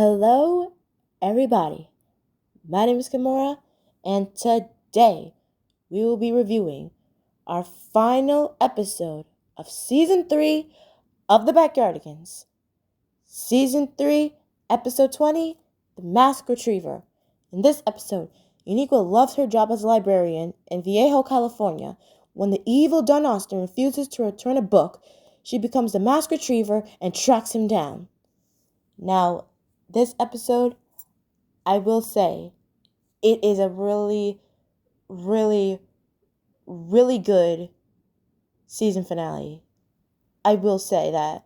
Hello, everybody. My name is Kimura, and today we will be reviewing our final episode of Season 3 of the Backyardigans. Season 3, Episode 20, The Mask Retriever. In this episode, Uniqua loves her job as a librarian in Viejo, California. When the evil Don Austin refuses to return a book, she becomes the Mask Retriever and tracks him down. Now, this episode, I will say, it is a really, really, really good season finale. I will say that.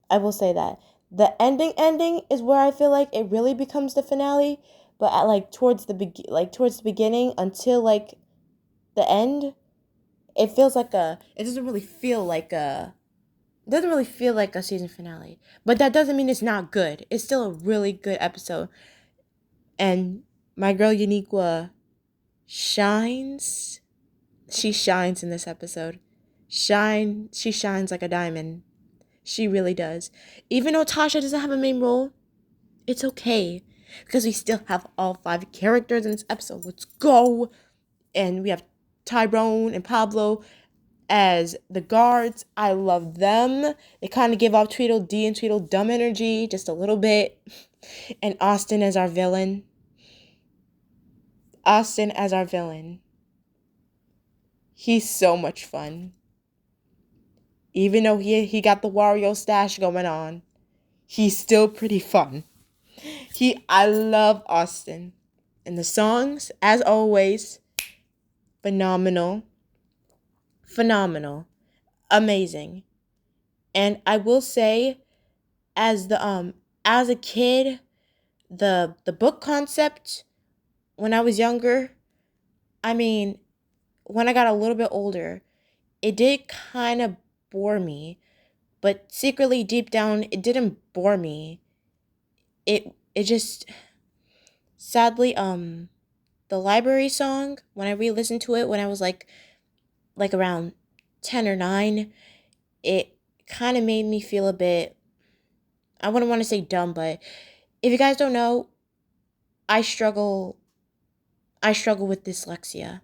The ending is where I feel like it really becomes the finale, but at towards the beginning until the end, it feels like it doesn't really feel like a season finale. But that doesn't mean it's not good. It's still a really good episode. And my girl Uniqua shines. She shines in this episode. She shines like a diamond. She really does. Even though Tasha doesn't have a main role, it's okay. Because we still have all 5 characters in this episode. Let's go. And we have Tyrone and Pablo as the guards. I love them. They kind of give off Tweedledee and Tweedledum energy just a little bit. And Austin as our villain. He's so much fun. Even though he got the Wario stash going on, he's still pretty fun. I love Austin. And the songs, as always, phenomenal, amazing. And I will say, as a kid, the book concept when I was younger, when I got a little bit older, it did kind of bore me, but secretly deep down it didn't bore me. It just sadly the library song, when I re-listened to it when I was like around 10 or 9, it kind of made me feel a bit, I wouldn't want to say dumb, but if you guys don't know, I struggle with dyslexia.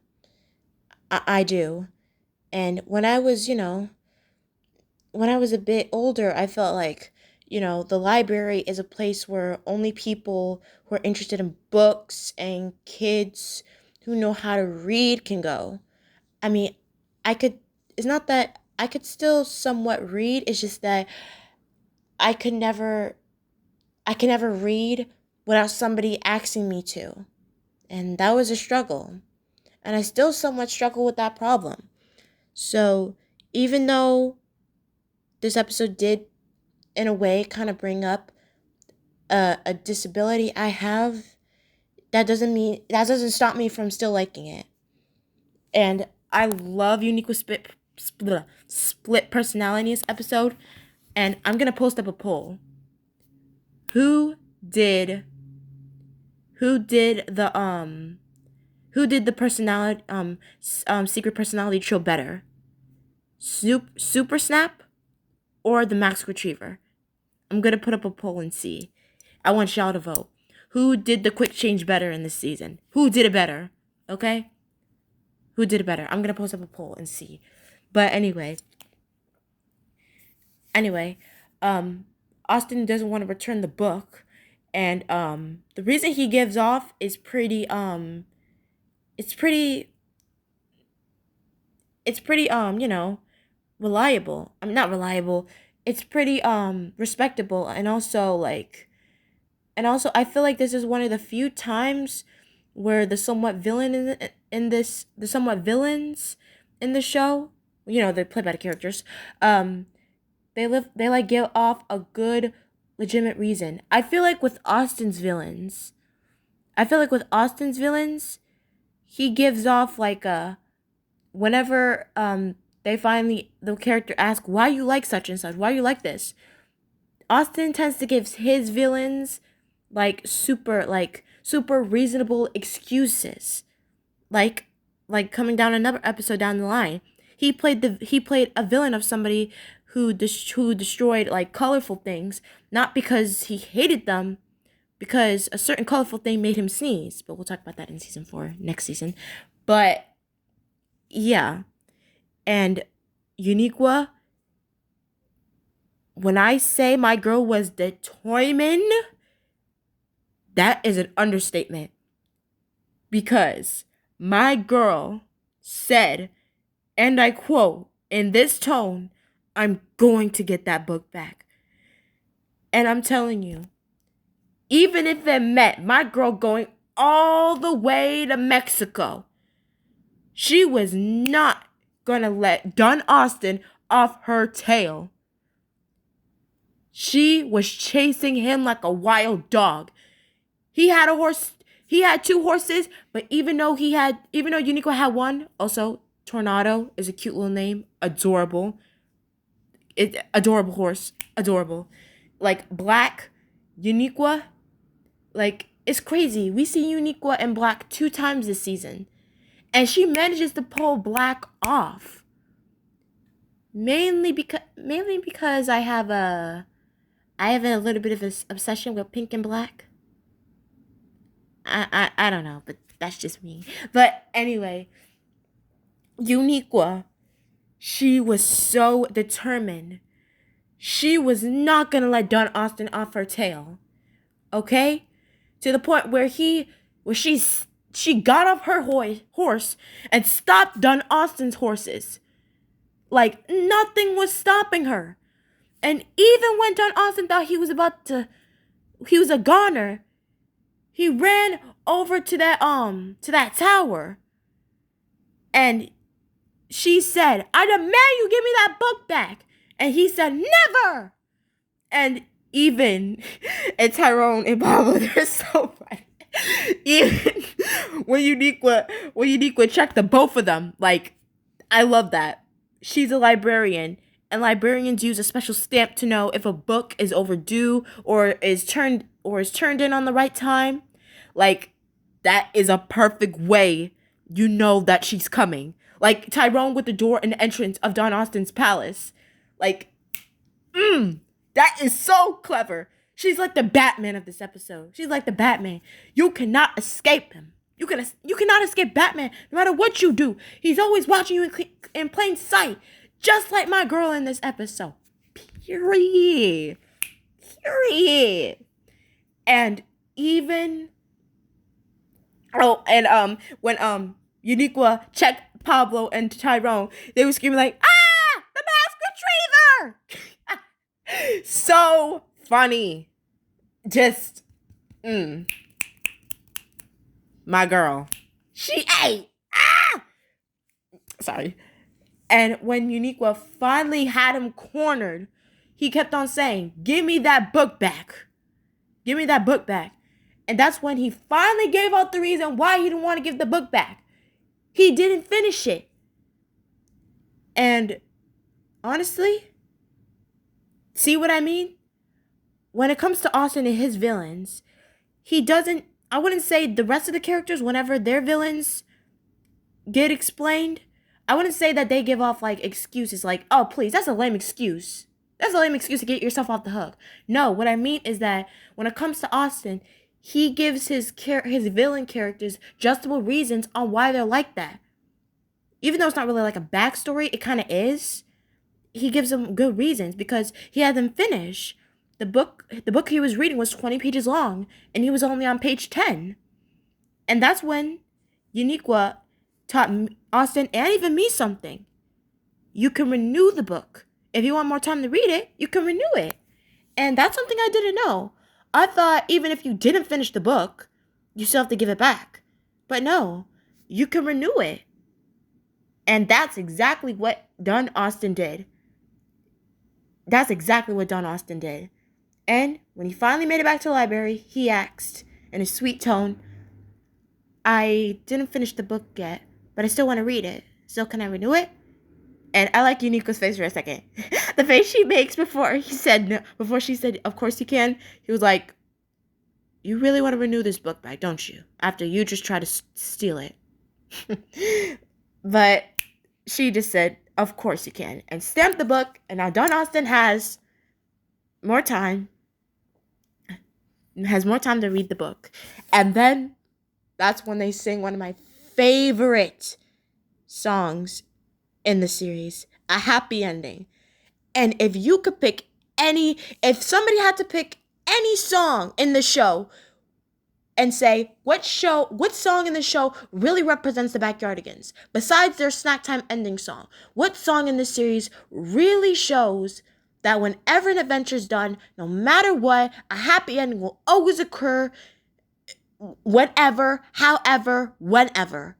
I do. And when I was a bit older, I felt like, the library is a place where only people who are interested in books and kids who know how to read can go. It's not that I could still somewhat read, it's just that I could never read without somebody asking me to. And that was a struggle. And I still somewhat struggle with that problem. So, even though this episode did, in a way, kind of bring up a disability I have, that doesn't stop me from still liking it. And I love Unique's split personality in this episode. And I'm gonna post up a poll. Who did the personality secret personality trio better? Super Snap or the Max Retriever? I'm gonna put up a poll and see. I want y'all to vote. Who did the quick change better in this season? Who did it better? Okay? Who did it better? I'm gonna post up a poll and see. But anyway, Austin doesn't want to return the book, and the reason he gives off is pretty reliable. I'm not reliable. It's pretty respectable, and also I feel like this is one of the few times where the somewhat villains in the show, they're played by the characters, they give off a good legitimate reason. I feel like with Austin's villains, he gives off whenever the character asks, why you like such and such, why you like this, Austin tends to give his villains super reasonable excuses. Like coming down another episode down the line, he played a villain of somebody who destroyed colorful things, not because he hated them, because a certain colorful thing made him sneeze. But we'll talk about that in season 4, next season. But yeah. And Uniqua, when I say my girl was determined, that is an understatement. Because my girl said, and I quote, in this tone, I'm going to get that book back. And I'm telling you, even if it meant my girl going all the way to Mexico, she was not going to let Don Austin off her tail. She was chasing him like a wild dog. He had a horse. He had 2 horses, but even though Uniqua had one, also Tornado is a cute little name, adorable. Adorable horse, adorable. Like Black, Uniqua, like it's crazy. We see Uniqua and Black 2 times this season, and she manages to pull Black off. Mainly because I have a little bit of an obsession with pink and black. I don't know, but that's just me. But anyway, Uniqua, she was so determined. She was not gonna let Don Austin off her tail. Okay? To the point where she got off her horse and stopped Don Austin's horses. Like nothing was stopping her. And even when Don Austin thought he was a goner, he ran over to that tower. And she said, I demand you give me that book back. And he said, never. And and Tyrone and Pablo, they're so funny. Even when Uniqua checked the both of them, like, I love that. She's a librarian, and librarians use a special stamp to know if a book is overdue or is turned in on the right time. Like, that is a perfect way you know that she's coming. Like Tyrone with the door and the entrance of Don Austin's palace. Like, that is so clever. She's like the Batman of this episode. She's like the Batman. You cannot escape him. You cannot escape Batman no matter what you do. He's always watching you in plain sight. Just like my girl in this episode. Period. And even... when Uniqua checked Pablo and Tyrone, they were screaming like, ah! The mask retriever! So funny. Just, my girl. She ate. Ah! Sorry. And when Uniqua finally had him cornered, he kept on saying, give me that book back. Give me that book back. And that's when he finally gave out the reason why he didn't want to give the book back. He didn't finish it. And honestly, see what I mean? When it comes to Austin and his villains, I wouldn't say the rest of the characters, whenever their villains get explained, I wouldn't say that they give off like excuses like, oh please, that's a lame excuse. That's a lame excuse to get yourself off the hook. No, what I mean is that when it comes to Austin, he gives his villain characters justifiable reasons on why they're like that. Even though it's not really like a backstory, it kind of is. He gives them good reasons because he had them finish. The book he was reading was 20 pages long, and he was only on page 10. And that's when Uniqua taught Austin and even me something. You can renew the book. If you want more time to read it, you can renew it. And that's something I didn't know. I thought even if you didn't finish the book, you still have to give it back. But no, you can renew it. And that's exactly what Don Austin did. And when he finally made it back to the library, he asked in a sweet tone, I didn't finish the book yet, but I still want to read it. So can I renew it? And I like Unique's face for a second. The face she makes before she said, of course you can. He was like, you really want to renew this book back, don't you? After you just try to steal it. But she just said, of course you can. And stamped the book. And now Don Austin has more time has more time to read the book. And then that's when they sing one of my favorite songs in the series, A Happy Ending. And if you could pick if somebody had to pick any song in the show and say what song in the show really represents the Backyardigans, besides their snack time ending song, what song in this series really shows that whenever an adventure is done, no matter what, a happy ending will always occur, whenever, however, whenever.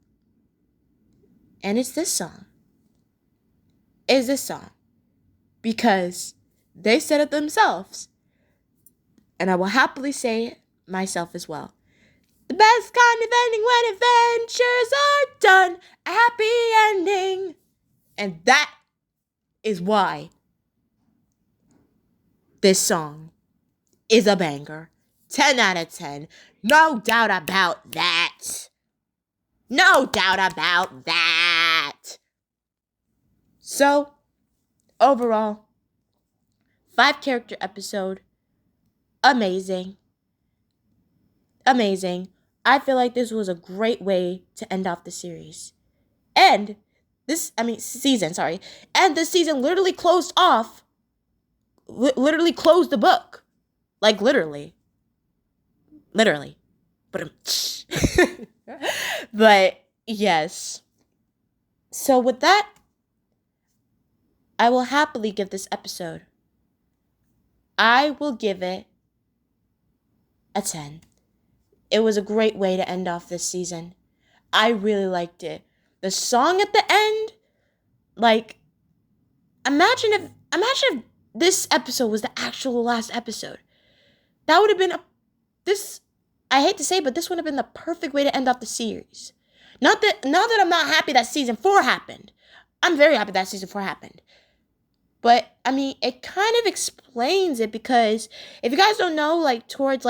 And it's this song. Because they said it themselves. And I will happily say it myself as well. The best kind of ending when adventures are done. A happy ending. And that is why this song is a banger. 10 out of 10. No doubt about that. No doubt about that. So, overall, 5-character episode. Amazing. I feel like this was a great way to end off the series. And season. And this season literally closed off, literally closed the book. Like, literally. But, but, yes. So, with that, I will happily give this episode. I will give it a 10. It was a great way to end off this season. I really liked it. The song at the end, like, imagine if this episode was the actual last episode. That would have been I hate to say, but this would have been the perfect way to end off the series. Not that I'm not happy that season 4 happened. I'm very happy that season 4 happened. But, it kind of explains it, because if you guys don't know, like, towards,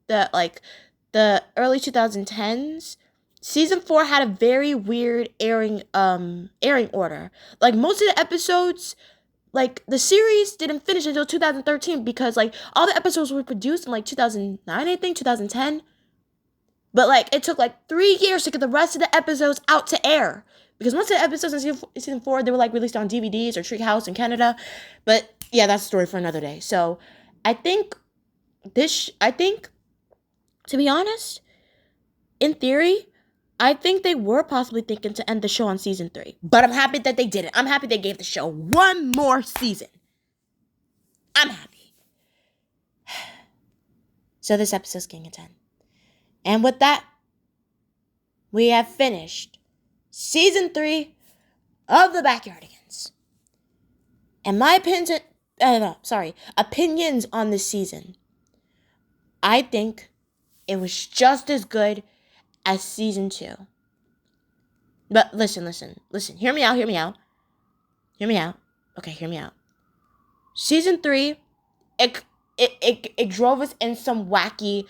the early 2010s, season 4 had a very weird airing order. Like, most of the episodes, like, the series didn't finish until 2013, because, like, all the episodes were produced in, like, 2009, I think, 2010. But, like, it took, like, 3 years to get the rest of the episodes out to air. Because most of the episodes in season 4, they were, like, released on DVDs or Treehouse in Canada. But, yeah, that's a story for another day. So, I think, to be honest, in theory, I think they were possibly thinking to end the show on season 3. But I'm happy that they didn't. I'm happy they gave the show one more season. I'm happy. So this episode's getting a 10. And with that, we have finished season 3 of the Backyardigans. And my opinions on this season. I think it was just as good as season 2. But listen. Hear me out. Okay, hear me out. Season 3, it drove us in some wacky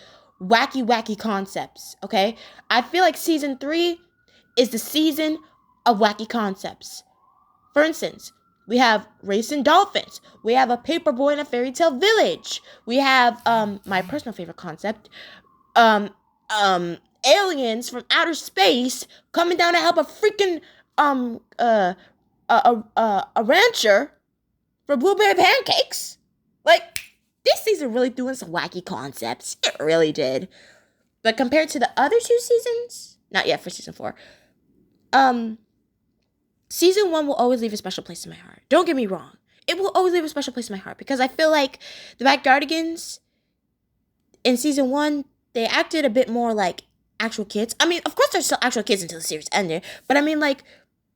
concepts, okay? I feel like season 3 is the season of wacky concepts. For instance, we have racing dolphins. We have a paperboy in a fairy tale village. We have my personal favorite concept, aliens from outer space coming down to help a freaking a rancher for blueberry pancakes. Like, this season really doing some wacky concepts. It really did. But compared to the other 2 seasons, not yet for season 4, season 1 will always leave a special place in my heart. Don't get me wrong. It will always leave a special place in my heart, because I feel like the Backyardigans in season 1, they acted a bit more like actual kids. Of course they're still actual kids until the series ended, but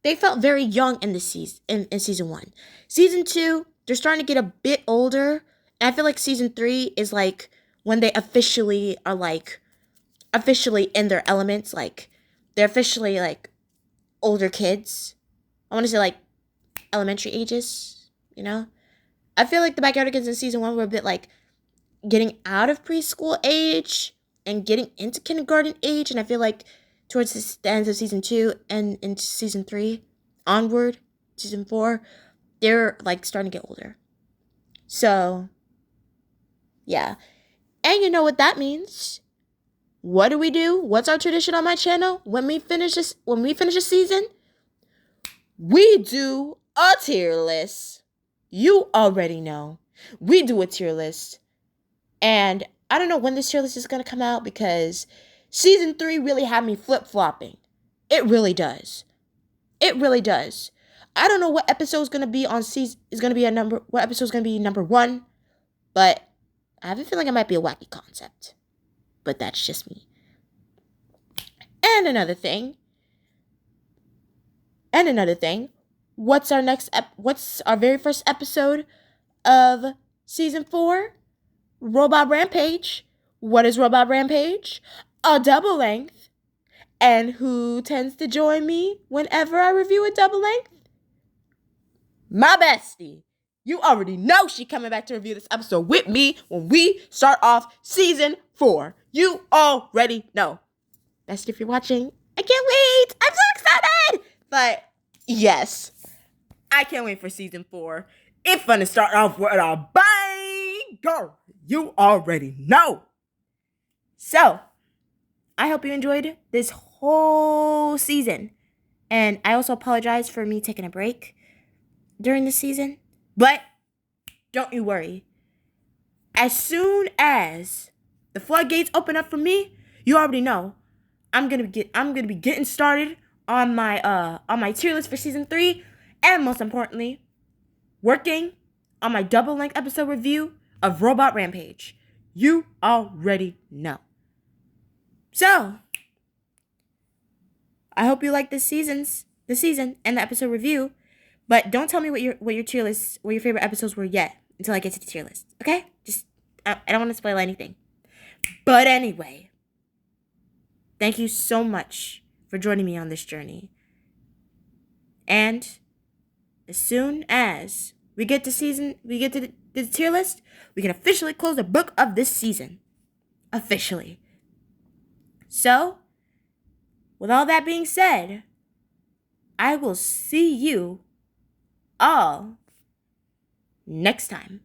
they felt very young in the season 1. Season 2, they're starting to get a bit older, and I feel like season 3 is like when they officially are officially in their elements, like they're officially like older kids. I want to say like elementary ages, you know? I feel like the Backyardigans in season 1 were a bit like getting out of preschool age and getting into kindergarten age, and I feel like towards the end of season 2 and into season 3 onward, season 4, they're like starting to get older. So, yeah. And you know what that means. What do we do? What's our tradition on my channel? When we finish a season, we do a tier list. You already know. We do a tier list. And I don't know when this tier list is going to come out because season 3 really had me flip-flopping. It really does. It really does. I don't know what episode is going to be on season what episode is going to be number 1, but I have a feeling it might be a wacky concept. But that's just me. And another thing, what's our very first episode of season 4? Robot Rampage. What is Robot Rampage? A double length. And who tends to join me whenever I review a double length? My bestie. You already know she coming back to review this episode with me when we start off season 4. You already know. Bestie, if you're watching, I can't wait. I'm so excited. But yes, I can't wait for season 4. It's fun to start off with a banger. You already know. So, I hope you enjoyed this whole season. And I also apologize for me taking a break during the season. But don't you worry. As soon as the floodgates open up for me, you already know I'm gonna be getting started on my tier list for season 3, and most importantly, working on my double length episode review of Robot Rampage. You already know. So, I hope you like the season and the episode review, but don't tell me what your tier list, what your favorite episodes were yet until I get to the tier list. Okay? I don't want to spoil anything. But anyway, thank you so much for joining me on this journey. And as soon as we get to the tier list, we can officially close the book of this season. Officially. So, with all that being said, I will see you all next time.